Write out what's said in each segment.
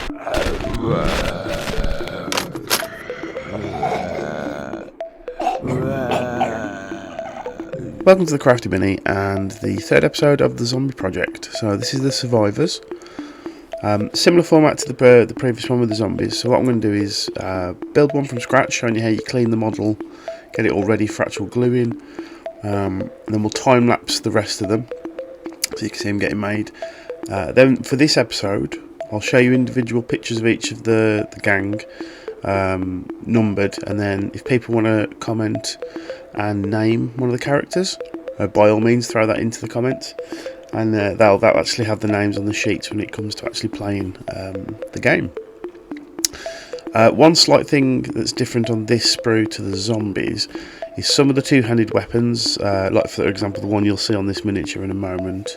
Welcome to the Crafty Mini and the third episode of the zombie project. So this is the survivors. Similar format to the previous one with the zombies. So what I'm going to do is build one from scratch, showing you how you clean the model, get it all ready for actual gluing, and then we'll time lapse the rest of them so you can see them getting made. Then for this episode I'll show you individual pictures of each of the gang, numbered, and then if people want to comment and name one of the characters, by all means throw that into the comments, and they'll actually have the names on the sheets when it comes to actually playing the game. One slight thing that's different on this sprue to the zombies is some of the two-handed weapons, like for example the one you'll see on this miniature in a moment.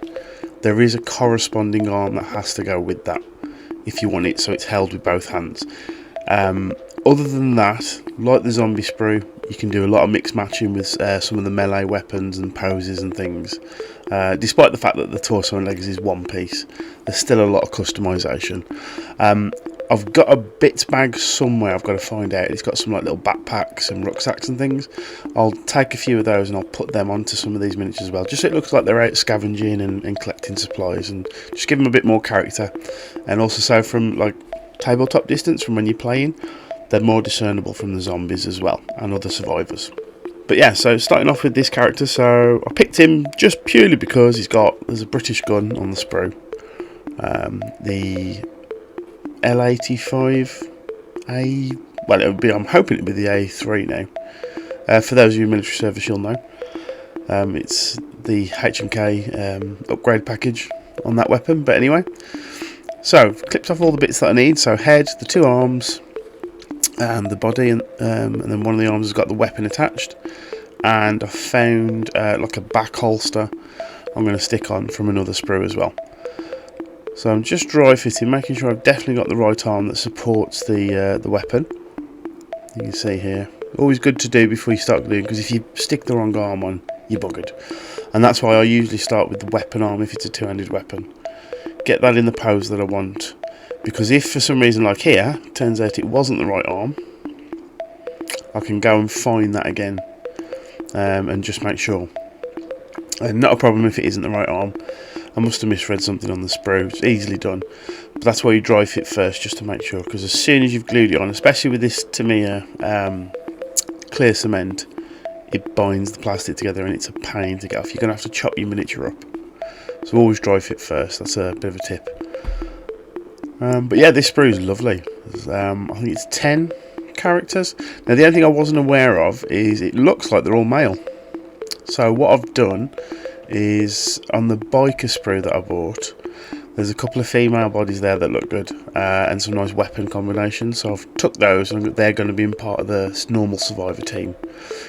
There is a corresponding arm that has to go with that if you want it, so it's held with both hands. Other than that, like the zombie sprue, you can do a lot of mix matching with some of the melee weapons and poses and things. Despite the fact that the torso and legs is one piece, there's still a lot of customization. I've got a bits bag somewhere I've got to find out. It's got some like little backpacks and rucksacks and things. I'll take a few of those and I'll put them onto some of these miniatures as well, just so it looks like they're out scavenging and collecting supplies, and just give them a bit more character. And also, so from like tabletop distance, from when you're playing, they're more discernible from the zombies as well and other survivors. But yeah, so starting off with this character, so I picked him just purely because there's a British gun on the sprue, the L85A, well, I'm hoping it'll be the A3 now. For those of you in military service, you'll know. It's the HMK upgrade package on that weapon. But anyway, so I've clipped off all the bits that I need. So head, the two arms, and the body, and then one of the arms has got the weapon attached. And I found like a back holster I'm going to stick on from another sprue as well. So I'm just dry fitting, making sure I've definitely got the right arm that supports the weapon. You can see here, always good to do before you start gluing, because if you stick the wrong arm on, you're buggered. And that's why I usually start with the weapon arm if it's a two-handed weapon. Get that in the pose that I want, because if for some reason, like here, it turns out it wasn't the right arm, I can go and find that again and just make sure. Not a problem if it isn't the right arm. I must have misread something on the sprue. It's easily done, but that's why you dry fit first, just to make sure, because as soon as you've glued it on, especially with this Tamiya clear cement, it binds the plastic together and it's a pain to get off. You're going to have to chop your miniature up, so always dry fit first. That's a bit of a tip. But yeah, this sprue is lovely. I think it's 10 characters. Now the only thing I wasn't aware of is it looks like they're all male. So what I've done is, on the biker sprue that I bought, there's a couple of female bodies there that look good, and some nice weapon combinations, so I've took those and they're going to be in part of the normal survivor team,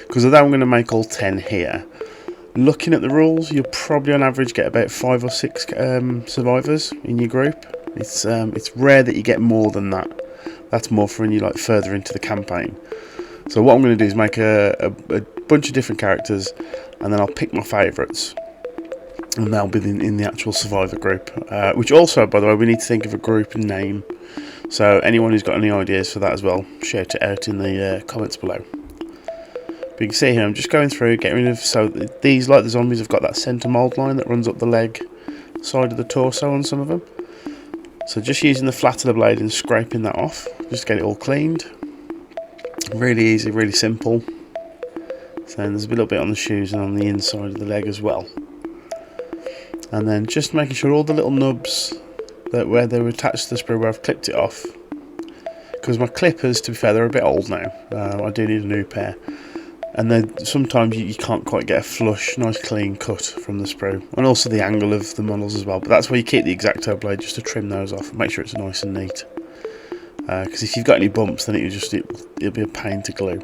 because although I'm going to make all 10 here, looking at the rules, you'll probably on average get about 5 or 6 survivors in your group. It's rare that you get more than that. That's more for when you like further into the campaign. So what I'm going to do is make a bunch of different characters, and then I'll pick my favourites, and they'll be in the actual survivor group, which also, by the way, we need to think of a group name. So anyone who's got any ideas for that as well, shout it out in the comments below. But you can see here I'm just going through, getting rid of, so these, like the zombies, have got that centre mould line that runs up the leg side of the torso on some of them. So just using the flat of the blade and scraping that off, just to get it all cleaned. Really easy, really simple. So there's a little bit on the shoes and on the inside of the leg as well. And then just making sure all the little nubs that where they were attached to the sprue, where I've clipped it off, because my clippers, to be fair, they're a bit old now. I do need a new pair, and then sometimes you can't quite get a flush, nice clean cut from the sprue, and also the angle of the models as well. But that's where you keep the X-Acto blade, just to trim those off and make sure it's nice and neat. Because if you've got any bumps, then it'll be a pain to glue.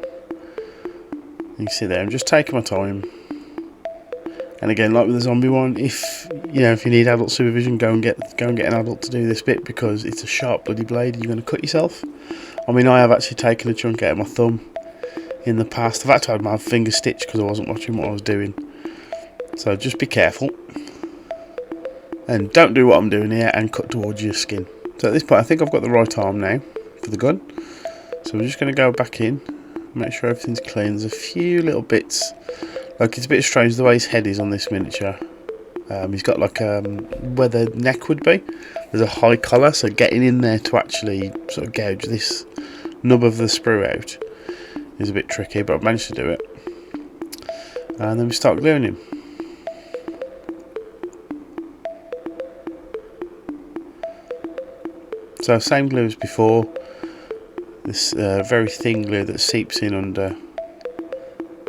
You can see there, I'm just taking my time. And again, like with the zombie one, if you need adult supervision, go and get an adult to do this bit, because it's a sharp bloody blade and you're going to cut yourself. I mean, I have actually taken a chunk out of my thumb in the past. I've had to have my finger stitched because I wasn't watching what I was doing. So just be careful, and don't do what I'm doing here and cut towards your skin. So at this point I think I've got the right arm now for the gun. So we're just going to go back in, make sure everything's clean. There's a few little bits, like it's a bit strange the way his head is on this miniature. He's got like where the neck would be, there's a high collar, so getting in there to actually sort of gouge this nub of the sprue out is a bit tricky, but I've managed to do it. And then we start gluing him. So same glue as before, this very thin glue that seeps in under.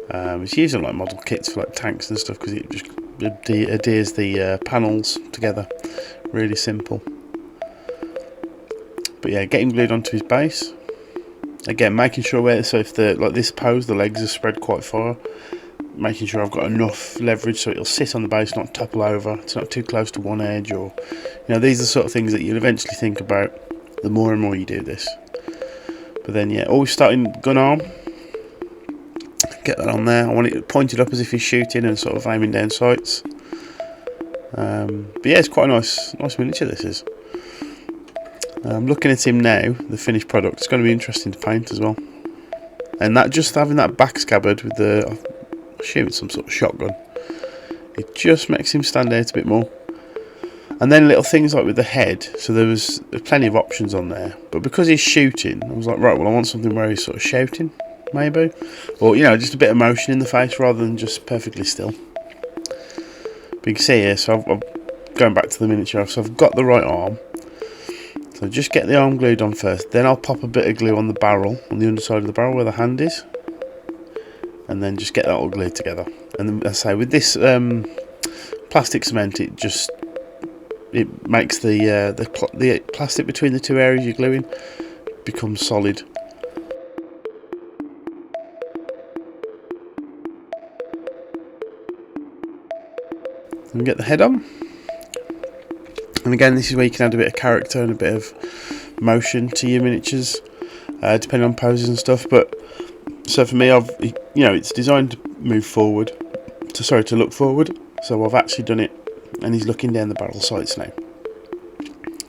It's used in like model kits for like tanks and stuff because it just adheres the panels together. Really simple. But yeah, getting glued onto his base. Again, making sure so if like this pose, the legs are spread quite far, making sure I've got enough leverage so it'll sit on the base, not topple over. It's not too close to one edge, or these are the sort of things that you'll eventually think about the more and more you do this. But then yeah, always starting gun arm. Get that on there. I want it pointed up as if he's shooting and sort of aiming down sights. But yeah, it's quite a nice miniature this is. I'm looking at him now, the finished product. It's going to be interesting to paint as well. And that, just having that back scabbard with the, I assume it's some sort of shotgun, it just makes him stand out a bit more. And then little things like with the head, so there's plenty of options on there, but because he's shooting, I was like, right, well I want something where he's sort of shouting, maybe, or just a bit of motion in the face rather than just perfectly still. But you can see here, so I'm going back to the miniature, so I've got the right arm. So just get the arm glued on first, then I'll pop a bit of glue on the barrel, on the underside of the barrel where the hand is, and then just get that all glued together. And then, as I say, with this plastic cement, it makes the plastic between the two areas you're gluing become solid. And get the head on. And again, this is where you can add a bit of character and a bit of motion to your miniatures, depending on poses and stuff. But so for me, it's designed to move forward, to look forward. So I've actually done it, and he's looking down the barrel sights now.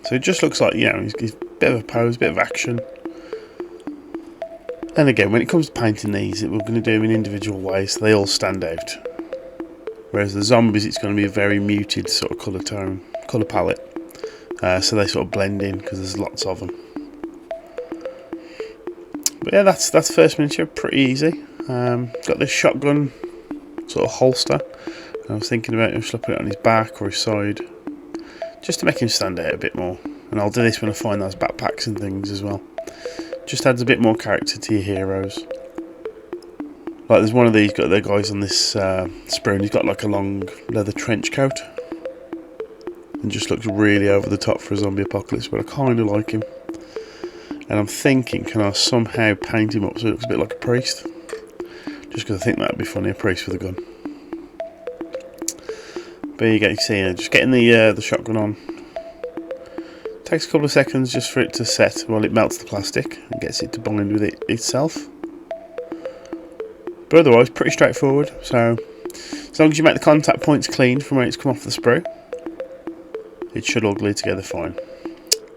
So it just looks like he's a bit of a pose, a bit of action. And again, when it comes to painting these, we're going to do them in individual ways, so they all stand out. Whereas the zombies, it's going to be a very muted sort of colour palette, so they sort of blend in because there's lots of them. But yeah, that's first miniature, pretty easy. Got this shotgun sort of holster. I was thinking about him, should I put it on his back or his side, just to make him stand out a bit more. And I'll do this when I find those backpacks and things as well. Just adds a bit more character to your heroes. Like there's one of these got the guys on this sprue, and he's got like a long leather trench coat, and just looks really over the top for a zombie apocalypse. But I kind of like him, and I'm thinking, can I somehow paint him up so it looks a bit like a priest? Just because I think that'd be funny, a priest with a gun. But you can see, just getting the shotgun on. Takes a couple of seconds just for it to set while it melts the plastic and gets it to bind with it itself. But otherwise, pretty straightforward. So, as long as you make the contact points clean from where it's come off the sprue, it should all glue together fine.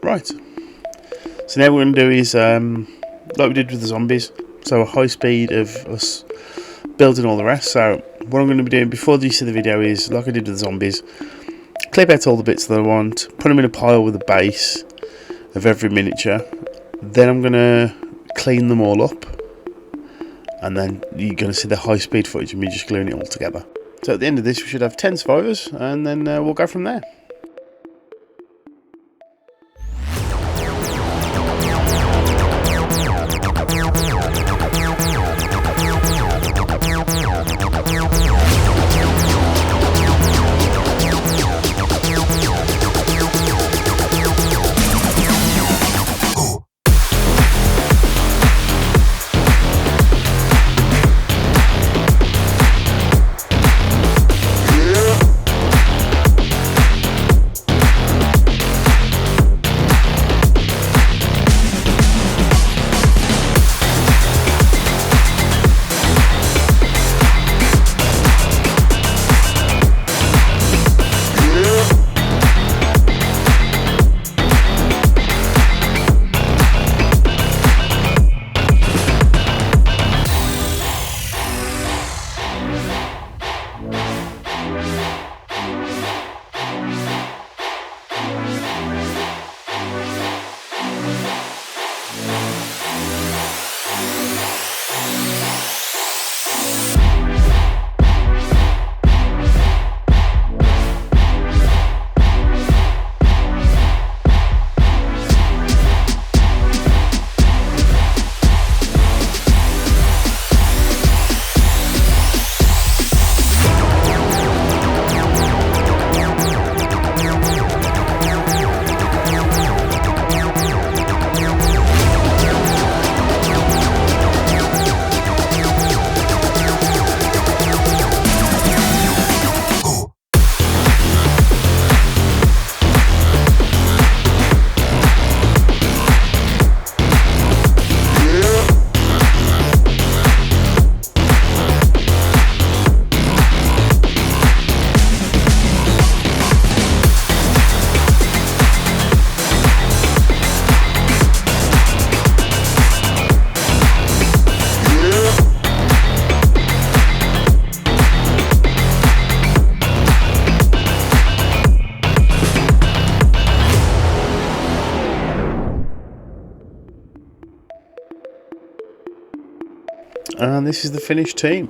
Right. So now what we're going to do is, like we did with the zombies, so a high speed of us building all the rest. So what I'm going to be doing before you see the video is, like I did with the zombies, clip out all the bits that I want, put them in a pile with a base of every miniature. Then I'm going to clean them all up. And then you're going to see the high speed footage of me just gluing it all together. So at the end of this we should have 10 survivors, and then we'll go from there. and this is the finished team.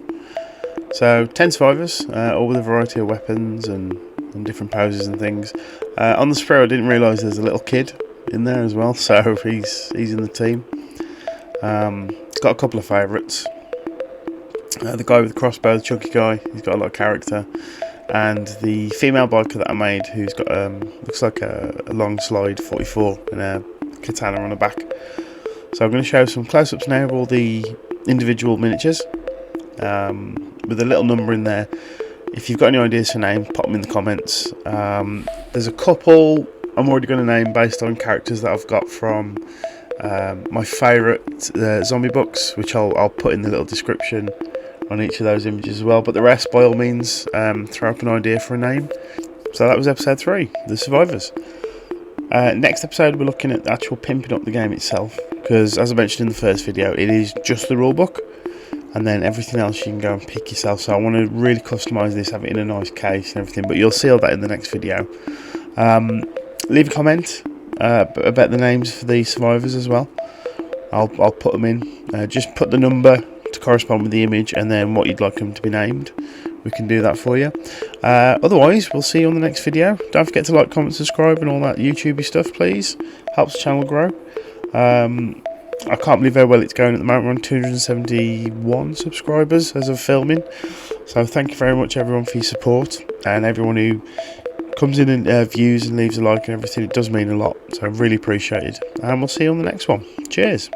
So 10 survivors, all with a variety of weapons and different poses and things. On the spray I didn't realise there's a little kid in there as well, so he's in the team. Got a couple of favourites. The guy with the crossbow, the chunky guy, he's got a lot of character. And the female biker that I made, who's got looks like a long slide 44 and a katana on her back. So I'm going to show some close-ups now of all the individual miniatures, with a little number in there. If you've got any ideas for names, pop them in the comments. There's a couple I'm already going to name based on characters that I've got from my favourite zombie books, which I'll put in the little description on each of those images as well. But the rest, by all means, throw up an idea for a name. So that was episode 3, The Survivors. Next episode we're looking at the actual pimping up the game itself, because as I mentioned in the first video, it is just the rulebook, and then everything else you can go and pick yourself. So I want to really customise this, have it in a nice case and everything, but you'll see all that in the next video. Leave a comment about the names for the survivors as well. I'll put them in. Just put the number to correspond with the image and then what you'd like them to be named. We can do that for you. Otherwise, we'll see you on the next video. Don't forget to like, comment, subscribe and all that YouTubey stuff, please. Helps the channel grow. I can't believe how well it's going at the moment. We're on 271 subscribers as of filming. So thank you very much everyone for your support, and everyone who comes in and views and leaves a like and everything. It does mean a lot, so I really appreciate it. And we'll see you on the next one. Cheers.